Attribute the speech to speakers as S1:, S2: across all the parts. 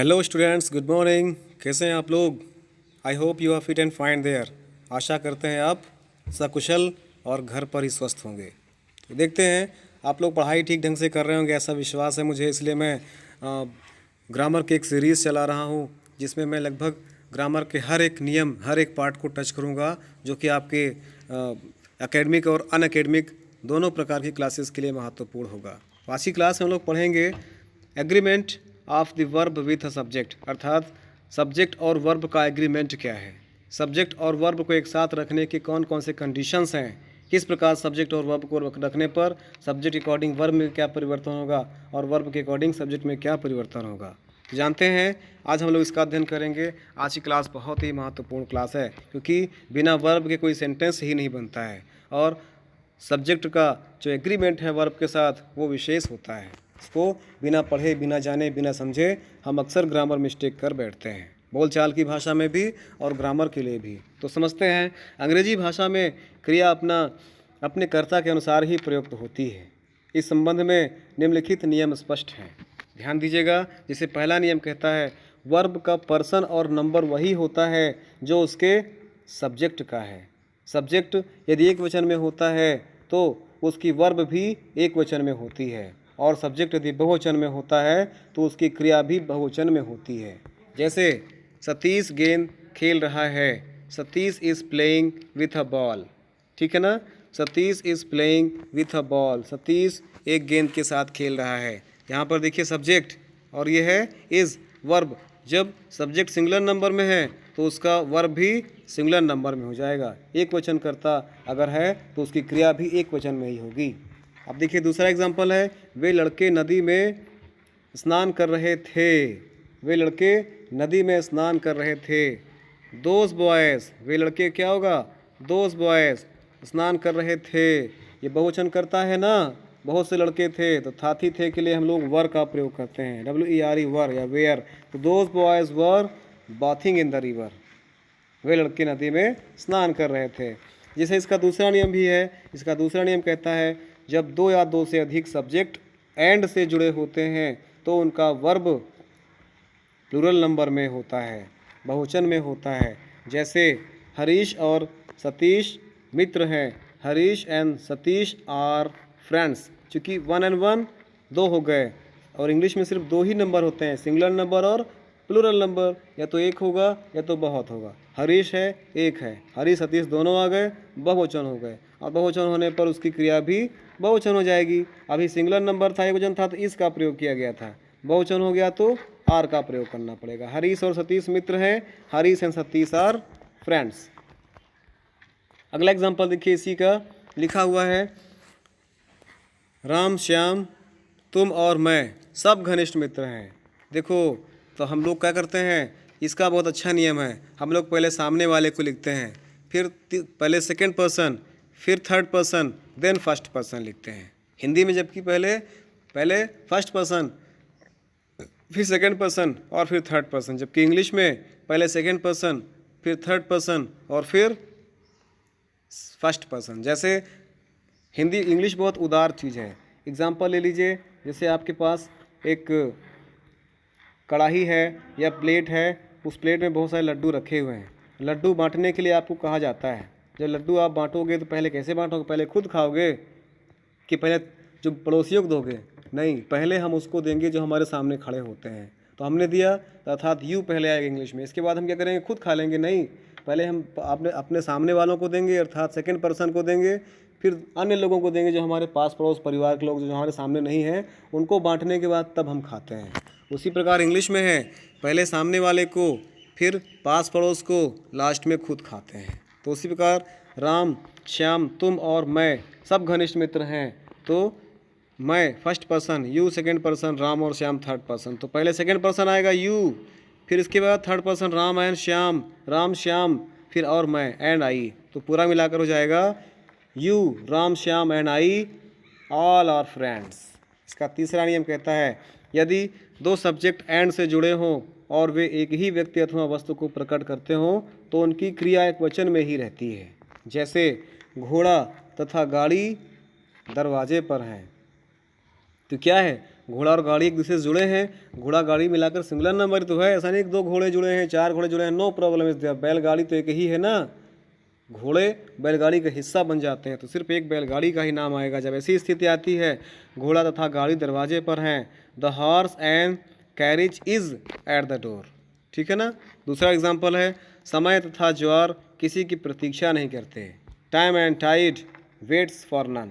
S1: Hello students, good morning. कैसे हैं आप लोग? I hope you are fit and fine there. आशा करते हैं आप सकुशल और घर पर ही स्वस्थ होंगे। तो देखते हैं आप लोग पढ़ाई ठीक ढंग से कर रहे होंगे, ऐसा विश्वास है मुझे। इसलिए मैं ग्रामर की एक सीरीज़ चला रहा हूँ जिसमें मैं लगभग ग्रामर के हर एक नियम, हर एक पार्ट को टच करूँगा, जो कि आपके एकेडमिक और अन एकेडमिक दोनों प्रकार की क्लासेस के लिए महत्वपूर्ण होगा। आज की क्लास में हम लोग पढ़ेंगे agreement of the verb with a subject, अर्थात सब्जेक्ट और वर्ब का एग्रीमेंट क्या है, सब्जेक्ट और वर्ब को एक साथ रखने के कौन कौन से कंडीशंस हैं, किस प्रकार सब्जेक्ट और वर्ब को रखने पर सब्जेक्ट के अकॉर्डिंग वर्ब में क्या परिवर्तन होगा और वर्ब के अकॉर्डिंग सब्जेक्ट में क्या परिवर्तन होगा। तो जानते हैं आज हम लोग इसका अध्ययन करेंगे। आज की क्लास बहुत ही महत्वपूर्ण क्लास है, क्योंकि बिना वर्ब के कोई सेंटेंस ही नहीं बनता है और सब्जेक्ट का जो एग्रीमेंट है वर्ब के साथ वो विशेष होता है। इसको बिना पढ़े, बिना जाने, बिना समझे हम अक्सर ग्रामर मिस्टेक कर बैठते हैं, बोलचाल की भाषा में भी और ग्रामर के लिए भी। तो समझते हैं, अंग्रेजी भाषा में क्रिया अपने कर्ता के अनुसार ही प्रयुक्त होती है। इस संबंध में निम्नलिखित नियम स्पष्ट हैं, ध्यान दीजिएगा। जैसे पहला नियम कहता है, वर्ब का पर्सन और नंबर वही होता है जो उसके सब्जेक्ट का है। सब्जेक्ट यदि एक वचन में होता है तो उसकी वर्ब भी एक वचन में होती है, और सब्जेक्ट यदि बहुवचन में होता है तो उसकी क्रिया भी बहुवचन में होती है। जैसे सतीश गेंद खेल रहा है, Satish is playing with a ball, ठीक है ना। Satish is playing with a ball, Satish एक गेंद के साथ खेल रहा है। यहाँ पर देखिए सब्जेक्ट और ये है इज़ वर्ब। जब सब्जेक्ट सिंगुलर नंबर में है तो उसका वर्ब भी सिंगुलर नंबर में हो जाएगा। एक वचन करता अगर है तो उसकी क्रिया भी एक वचन में ही होगी। अब देखिए दूसरा एग्जाम्पल है, वे लड़के नदी में स्नान कर रहे थे, वे लड़के नदी में स्नान कर रहे थे। दोज बॉयज़, वे लड़के क्या होगा, दोज बॉयज़ स्नान कर रहे थे। ये बहुवचन करता है ना, बहुत से लड़के थे, तो थाथी थे के लिए हम लोग वर का प्रयोग करते हैं, WERE वर या वेयर। तो those boys were bathing in the river, वे लड़के नदी में स्नान कर रहे थे। जैसे इसका दूसरा नियम भी है। इसका दूसरा नियम कहता है, जब दो या दो से अधिक सब्जेक्ट एंड से जुड़े होते हैं तो उनका वर्ब प्लूरल नंबर में होता है, बहुवचन में होता है। जैसे हरीश और सतीश मित्र हैं, Harish and Satish are friends. चूँकि 1 and 1 दो हो गए और इंग्लिश में सिर्फ दो ही नंबर होते हैं, सिंगुलर नंबर और प्लूरल नंबर, या तो एक होगा या तो बहुत होगा। हरीश है, एक है, हरीश सतीश दोनों आ गए, बहुवचन हो गए, और बहुवचन होने पर उसकी क्रिया भी बहुवचन हो जाएगी। अभी सिंगुलर नंबर था, एक वचन था, तो इसका प्रयोग किया गया था। बहुवचन हो गया तो आर का प्रयोग करना पड़ेगा। हरीश और सतीश मित्र हैं, Harish and Satish are friends. अगला एग्जाम्पल देखिए इसी का, लिखा हुआ है, राम श्याम तुम और मैं सब घनिष्ठ मित्र हैं। देखो तो हम लोग क्या करते हैं, इसका बहुत अच्छा नियम है। हम लोग पहले सामने वाले को लिखते हैं, फिर पहले सेकंड पर्सन, फिर third person, then first person लिखते हैं हिंदी में। जबकि पहले फर्स्ट पर्सन, फिर सेकंड पर्सन और फिर थर्ड पर्सन। जबकि इंग्लिश में पहले सेकंड पर्सन, फिर थर्ड पर्सन और फिर फर्स्ट पर्सन। जैसे हिंदी इंग्लिश बहुत उदार चीज़ है। एग्जाम्पल ले लीजिए, जैसे आपके पास एक कढ़ाई है या प्लेट है, उस प्लेट में बहुत सारे लड्डू रखे हुए हैं। लड्डू बांटने के लिए आपको कहा जाता है, जब लड्डू आप बांटोगे तो पहले कैसे बांटोगे, पहले खुद खाओगे कि पहले जो पड़ोसियों को दोगे? नहीं, पहले हम उसको देंगे जो हमारे सामने खड़े होते हैं। तो हमने दिया, अर्थात यू पहले आएगा इंग्लिश में। इसके बाद हम क्या करेंगे, खुद खा लेंगे? नहीं, पहले हम अपने सामने वालों को देंगे, अर्थात सेकंड पर्सन को देंगे, फिर अन्य लोगों को देंगे जो हमारे पास पड़ोस परिवार के लोग जो हमारे सामने नहीं हैं, उनको बांटने के बाद तब हम खाते हैं। उसी प्रकार इंग्लिश में है, पहले सामने वाले को, फिर पास पड़ोस को, लास्ट में खुद खाते हैं। तो उसी प्रकार राम श्याम तुम और मैं सब घनिष्ठ मित्र हैं। तो मैं first person, you second person, Ram और श्याम थर्ड पर्सन। तो पहले सेकंड पर्सन आएगा यू, फिर इसके बाद third person Ram and Shyam, Ram Shyam, फिर और मैं एंड आई। तो पूरा मिलाकर हो जाएगा you, Ram Shyam and I all are friends. इसका तीसरा नियम कहता है, यदि दो सब्जेक्ट एंड से जुड़े हों और वे एक ही व्यक्ति अथवा वस्तु को प्रकट करते हों तो उनकी क्रिया एक वचन में ही रहती है। जैसे घोड़ा तथा गाड़ी दरवाजे पर हैं। तो क्या है, घोड़ा और गाड़ी एक दूसरे से जुड़े हैं, घोड़ा गाड़ी मिलाकर सिंगुलर नंबर तो है, ऐसा नहीं कि 2 घोड़े जुड़े हैं, 4 घोड़े जुड़े हैं, नो प्रॉब्लम इज देयर। बैलगाड़ी तो एक ही है ना, घोड़े बैलगाड़ी का हिस्सा बन जाते हैं तो सिर्फ एक बैलगाड़ी का ही नाम आएगा जब ऐसी स्थिति आती है। घोड़ा तथा गाड़ी दरवाजे पर हैं, the horse and carriage is eight the door. ठीक है ना। दूसरा एग्जाम्पल है, समय तथा ज्वार किसी की प्रतीक्षा नहीं करते, time and tide waits for none.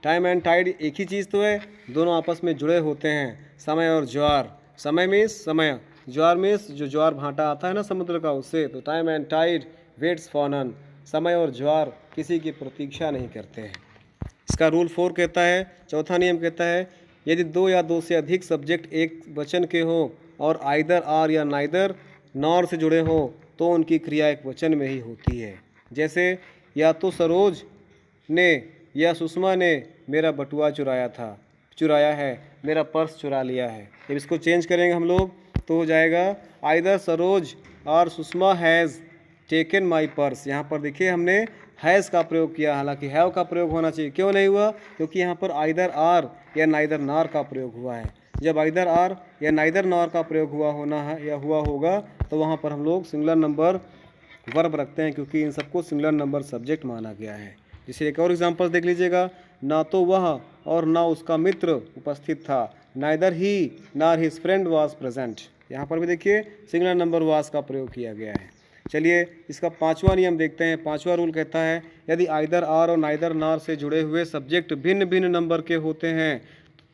S1: Time and tide एक ही चीज़ तो है, दोनों आपस में जुड़े होते हैं, समय और ज्वार। समय मीन्स समय, ज्वार मीन्स जो ज्वार भाटा आता है ना समुद्र का, उससे। तो time and tide waits for none, समय और ज्वार किसी की प्रतीक्षा नहीं करते हैं। इसका रूल 4 कहता है, चौथा नियम कहता है, यदि 2 या 2 से अधिक सब्जेक्ट एक वचन के हो और आइदर आर या नाइदर नॉर से जुड़े हो तो उनकी क्रिया एक वचन में ही होती है। जैसे या तो सरोज ने या सुषमा ने मेरा बटुआ चुराया है, मेरा पर्स चुरा लिया है। जब इसको चेंज करेंगे हम लोग तो हो जाएगा आइदर सरोज और Sushma has taken my purse. यहाँ पर देखिए हमने हैज़ का प्रयोग किया, हालांकि हैव का प्रयोग होना चाहिए। क्यों नहीं हुआ? क्योंकि यहाँ पर आइदर आर या नाइदर नॉर का प्रयोग हुआ है। जब आइदर आर या नाइदर नॉर का प्रयोग हुआ होना है या हुआ होगा तो वहाँ पर हम लोग सिंगुलर नंबर वर्ब रखते हैं, क्योंकि इन सबको सिंगुलर नंबर सब्जेक्ट माना गया है। जैसे एक और एग्जांपल देख लीजिएगा, ना तो वह और ना उसका मित्र उपस्थित था, neither he nor his friend was present. यहाँ पर भी देखिए सिंगुलर नंबर वाज का प्रयोग किया गया है। चलिए इसका 5वां नियम देखते हैं। 5वां रूल कहता है, यदि आइदर आर और नाइदर नॉर से जुड़े हुए सब्जेक्ट भिन्न भिन्न नंबर के होते हैं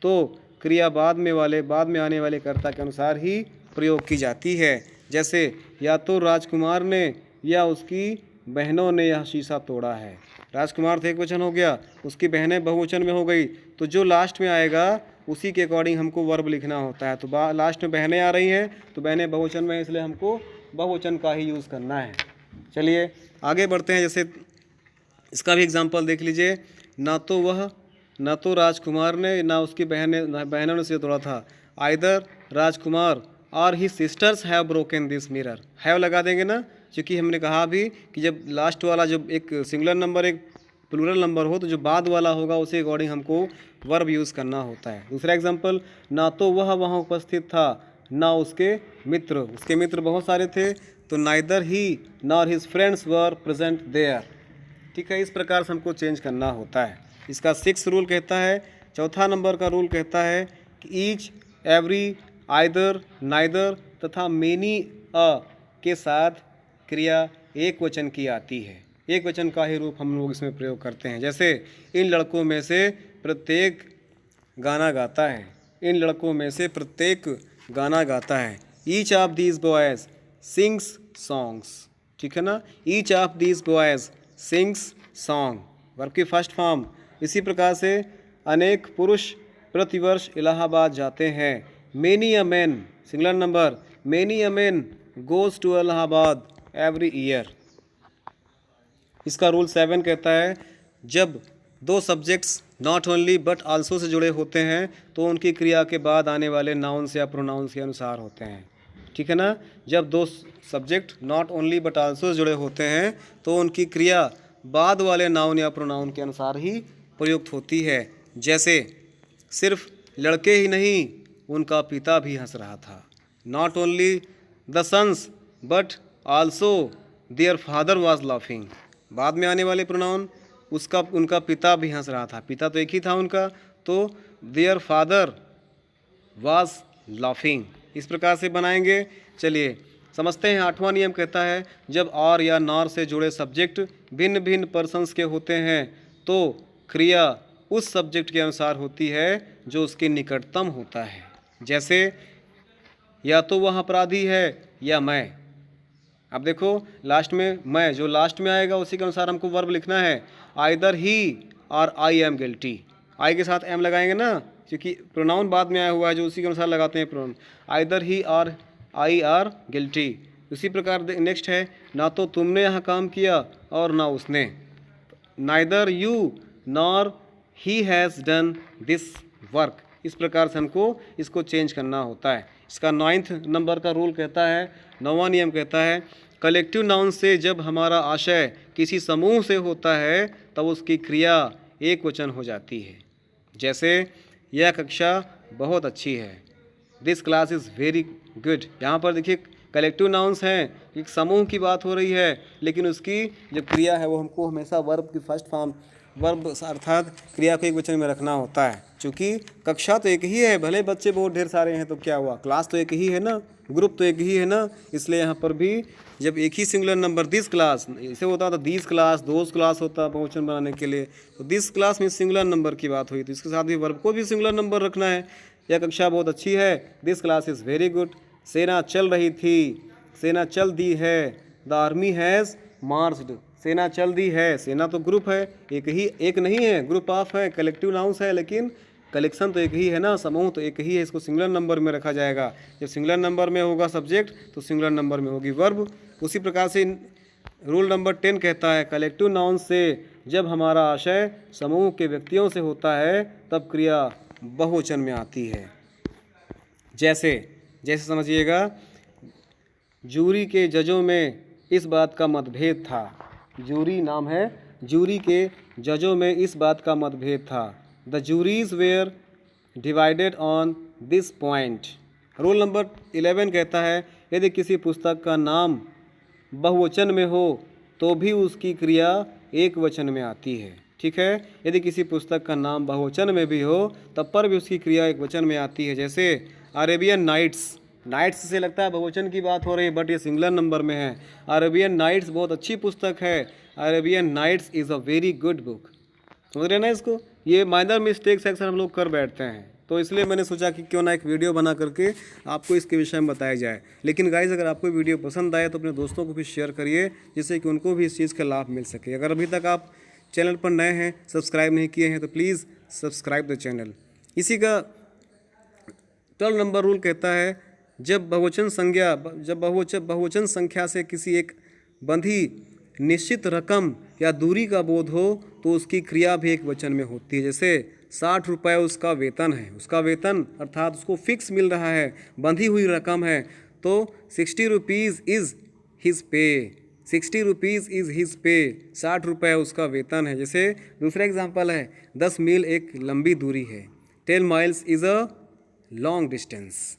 S1: तो क्रिया बाद में आने वाले कर्ता के अनुसार ही प्रयोग की जाती है। जैसे या तो राजकुमार ने या उसकी बहनों ने यह शीशा तोड़ा है। राजकुमार तो एक वचन हो गया, उसकी बहनें बहुवचन में हो गई, तो जो लास्ट में आएगा उसी के अकॉर्डिंग हमको वर्ब लिखना होता है। तो लास्ट में बहनें आ रही हैं तो बहनें बहुवचन में, इसलिए हमको बहुवचन का ही यूज़ करना है। चलिए आगे बढ़ते हैं। जैसे इसका भी एग्जांपल देख लीजिए, ना तो राजकुमार ने ना उसकी बहनों ने से तोड़ा था। आइदर राजकुमार और he sisters have broken this mirror. Have लगा देंगे ना, क्योंकि हमने कहा भी कि जब लास्ट वाला जब एक सिंगुलर नंबर एक प्लूरल नंबर हो तो जो बाद वाला होगा उसी अकॉर्डिंग हमको वर्ब यूज़ करना होता है। दूसरा एग्जांपल, ना तो वह वहाँ उपस्थित था ना उसके मित्र बहुत सारे थे, तो neither he nor his friends were present there. ठीक है, इस प्रकार से हमको चेंज करना होता है। इसका 6 रूल कहता है, चौथा नंबर का रूल कहता है कि ईच, एवरी, आइदर, नाइदर तथा मेनी के साथ क्रिया एक वचन की आती है। एक वचन का ही रूप हम लोग इसमें प्रयोग करते हैं। जैसे इन लड़कों में से प्रत्येक गाना गाता है, इन लड़कों में से प्रत्येक गाना गाता है। Each of these boys sings songs. ठीक है ना, each of these boys sings song, verb की फर्स्ट फॉर्म। इसी प्रकार से अनेक पुरुष प्रतिवर्ष इलाहाबाद जाते हैं। Many a man, singular number, many a man goes to Allahabad every year. इसका रूल 7 कहता है, जब 2 subjects not only but also से जुड़े होते हैं तो उनकी क्रिया के बाद आने वाले नाउन्स या प्रोनाउंस के अनुसार होते हैं। ठीक है ना, जब 2 subject not only but also से जुड़े होते हैं तो उनकी क्रिया बाद वाले नाउन या प्रोनाउन के अनुसार ही प्रयुक्त होती है। जैसे सिर्फ लड़के ही नहीं उनका पिता भी हंस रहा था। Not only the sons but also their father was laughing. बाद में आने वाले प्रोनाउन उनका पिता भी हंस रहा था, पिता तो एक ही था उनका, तो देयर फादर वाज लाफिंग। इस प्रकार से बनाएंगे। चलिए समझते हैं। 8वां नियम कहता है, जब और या नॉर से जुड़े सब्जेक्ट भिन्न भिन्न पर्सन्स के होते हैं तो क्रिया उस सब्जेक्ट के अनुसार होती है जो उसके निकटतम होता है। जैसे या तो वह अपराधी है या मैं। अब देखो लास्ट में मैं, जो लास्ट में आएगा उसी के अनुसार हमको वर्ब लिखना है। आइदर ही और आई एम गिल्टी, आई के साथ एम लगाएंगे ना, क्योंकि प्रोनाउन बाद में आया हुआ है जो उसी के अनुसार लगाते हैं प्रोनाउन। आइदर ही और आई आर गिल्टी। उसी प्रकार नेक्स्ट है, ना तो तुमने यहाँ काम किया और ना उसने। Neither you nor he has done this work. इस प्रकार से हमको इसको चेंज करना होता है। इसका 9th नंबर का रूल कहता है, 9वां नियम कहता है, कलेक्टिव नाउन से जब हमारा आशय किसी समूह से होता है तब उसकी क्रिया एक वचन हो जाती है। जैसे यह कक्षा बहुत अच्छी है। This class is very good. यहाँ पर देखिए कलेक्टिव नाउन्स हैं, एक समूह की बात हो रही है, लेकिन उसकी जो क्रिया है वो हमको हमेशा वर्ब की फर्स्ट फॉर्म, वर्ब अर्थात क्रिया को एक वचन में रखना होता है। क्योंकि कक्षा तो एक ही है, भले बच्चे बहुत ढेर सारे हैं तो क्या हुआ, क्लास तो एक ही है ना, ग्रुप तो एक ही है ना, इसलिए यहाँ पर भी जब एक ही सिंगुलर नंबर दिस क्लास, इसे होता था दिस क्लास, दोज क्लास होता बहुवचन बनाने के लिए, तो दिस क्लास में सिंगुलर नंबर की बात हुई, तो इसके साथ भी वर्ब को भी सिंगुलर नंबर रखना है। यह कक्षा बहुत अच्छी है। This class is very good. सेना चल रही थी, सेना चल दी है। द आर्मी हैज़ मार्च्ड, सेना चल दी है। सेना तो ग्रुप है, एक नहीं है, ग्रुप ऑफ है, कलेक्टिव नाउंस है, लेकिन कलेक्शन तो एक ही है ना, समूह तो एक ही है, इसको सिंगुलर नंबर में रखा जाएगा। जब सिंगुलर नंबर में होगा सब्जेक्ट तो सिंगुलर नंबर में होगी वर्ब। उसी प्रकार से रूल नंबर 10 कहता है कलेक्टिव नाउन से जब हमारा आशय समूह के व्यक्तियों से होता है तब क्रिया बहुवचन में आती है। जैसे समझिएगा, जूरी के जजों में इस बात का मतभेद था। जूरी नाम है, जूरी के जजों में इस बात का मतभेद था। The juries were divided on this point. Rule number 11 कहता है यदि किसी पुस्तक का नाम बहुवचन में हो तो भी उसकी क्रिया एक वचन में आती है। ठीक है, यदि किसी पुस्तक का नाम बहुवचन में भी हो तब पर भी उसकी क्रिया एक वचन में आती है। जैसे अरेबियन नाइट्स, नाइट्स से लगता है बहुवचन की बात हो रही है, बट ये सिंगुलर नंबर में है। अरेबियन नाइट्स बहुत अच्छी पुस्तक है। Arabian Nights is a very good book. समझ रहे ना इसको, ये माइनर मिस्टेक्स अक्सर हम लोग कर बैठते हैं, तो इसलिए मैंने सोचा कि क्यों ना एक वीडियो बना करके आपको इसके विषय में बताया जाए। लेकिन गाइस, अगर आपको वीडियो पसंद आए तो अपने दोस्तों को भी शेयर करिए, जिससे कि उनको भी इस चीज़ का लाभ मिल सके। अगर अभी तक आप चैनल पर नए हैं, सब्सक्राइब नहीं किए हैं, तो प्लीज़ सब्सक्राइब द चैनल। इसी का 12 नंबर रूल कहता है जब बहुवचन संख्या से किसी एक बंधी निश्चित रकम या दूरी का बोध हो तो उसकी क्रिया भी एक वचन में होती है। जैसे 60 रुपये उसका वेतन है, उसका वेतन अर्थात उसको फिक्स मिल रहा है, बंधी हुई रकम है, तो 60 rupees is his pay, 60 rupees is his pay, 60 रुपये उसका वेतन है। जैसे दूसरा एग्जांपल है 10 मील एक लंबी दूरी है, 10 miles is a long distance.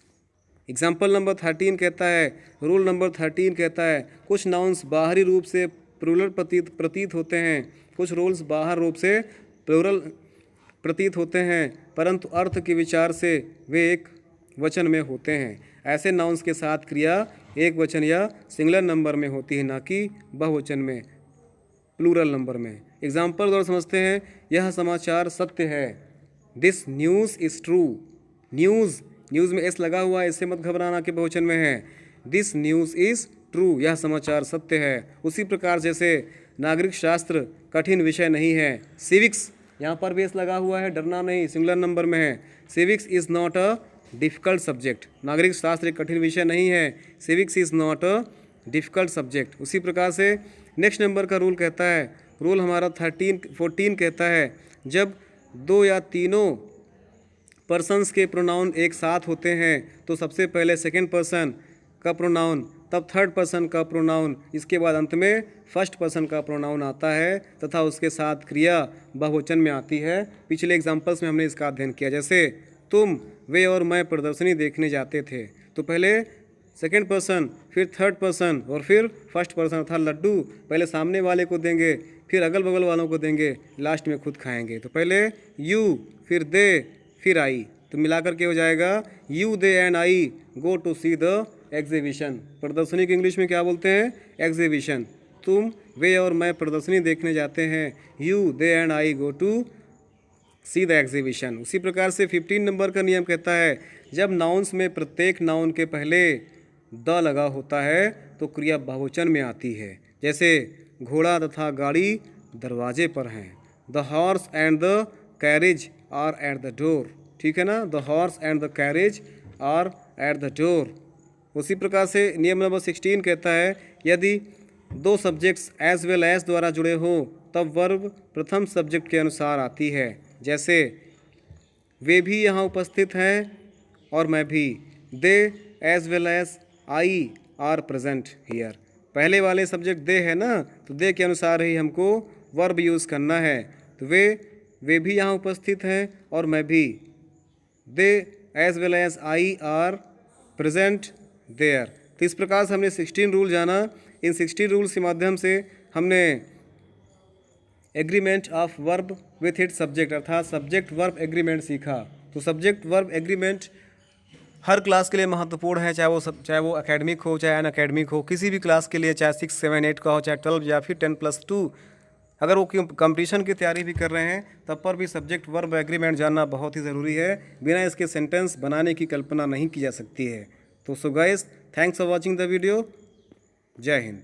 S1: Example number 13 कहता है, रूल नंबर 13 कहता है कुछ नाउन्स बाहरी रूप से प्लूरल प्रतीत होते हैं, कुछ रूल्स बाहर रूप से प्लूरल प्रतीत होते हैं, परंतु अर्थ के विचार से वे एक वचन में होते हैं। ऐसे नाउन्स के साथ क्रिया एक वचन या सिंगुलर नंबर में होती है, ना कि बहुवचन में, प्लूरल नंबर में। एग्जाम्पल और समझते हैं, यह समाचार सत्य है। This news is true. News में एस लगा हुआ है, इससे मत घबराना कि बहुवचन में है। दिस न्यूज़ इज़ ट्रू, यह समाचार सत्य है। उसी प्रकार जैसे नागरिक शास्त्र कठिन विषय नहीं है। सिविक्स, यहाँ पर भी एस लगा हुआ है, डरना नहीं, सिंगुलर नंबर में है। Civics is not a difficult subject. नागरिक शास्त्र एक कठिन विषय नहीं है। Civics is not a difficult subject. उसी प्रकार से नेक्स्ट नंबर का रूल कहता है, रूल हमारा 14 कहता है जब दो या तीनों पर्सन्स के प्रोनाउन एक साथ होते हैं तो सबसे पहले सेकंड पर्सन का प्रोनाउन, तब थर्ड पर्सन का प्रोनाउन, इसके बाद अंत में फर्स्ट पर्सन का प्रोनाउन आता है तथा उसके साथ क्रिया बहुवचन में आती है। पिछले एग्जांपल्स में हमने इसका अध्ययन किया। जैसे तुम, वे और मैं प्रदर्शनी देखने जाते थे, तो पहले सेकंड पर्सन, फिर थर्ड पर्सन और फिर फर्स्ट पर्सन, अर्थात लड्डू पहले सामने वाले को देंगे, फिर अगल बगल वालों को देंगे, लास्ट में खुद खाएंगे। तो पहले यू, फिर दे, फिर आई, तो मिलाकर के हो जाएगा you they and I go to see the exhibition. प्रदर्शनी की इंग्लिश में क्या बोलते हैं? एग्जीबिशन। तुम, वे और मैं प्रदर्शनी देखने जाते हैं, you they and I go to see the exhibition. उसी प्रकार से 15 नंबर का नियम कहता है जब नाउन्स में प्रत्येक नाउन के पहले द लगा होता है तो क्रिया बहुवचन में आती है। जैसे घोड़ा तथा गाड़ी दरवाजे पर हैं, the horse and the carriage are at the door. ठीक है ना, the horse and the carriage are at the door. उसी प्रकार से नियम नंबर 16 कहता है यदि दो सब्जेक्ट्स एज वेल एज द्वारा जुड़े हों तब वर्ब प्रथम सब्जेक्ट के अनुसार आती है। जैसे वे भी यहाँ उपस्थित हैं और मैं भी, they as well as I are present here. पहले वाले सब्जेक्ट दे है ना, तो दे के अनुसार ही हमको वर्ब यूज़ करना है। तो वे भी यहाँ उपस्थित हैं और मैं भी, they as well as I are present there. तो इस प्रकार से हमने 16 रूल जाना। इन 16 रूल्स के माध्यम से हमने agreement of verb with it subject अर्थात सब्जेक्ट वर्ब एग्रीमेंट सीखा। तो सब्जेक्ट वर्ब एग्रीमेंट हर क्लास के लिए महत्वपूर्ण है, चाहे वो एकेडमिक हो चाहे अन अकेडमिक हो, किसी भी क्लास के लिए, चाहे 6, 7, 8 का हो, चाहे 12 या फिर 10+2, अगर वो कंपटीशन की तैयारी भी कर रहे हैं तब पर भी सब्जेक्ट वर्ब एग्रीमेंट जानना बहुत ही ज़रूरी है। बिना इसके सेंटेंस बनाने की कल्पना नहीं की जा सकती है। तो so guys, thanks for watching the video. जय हिंद।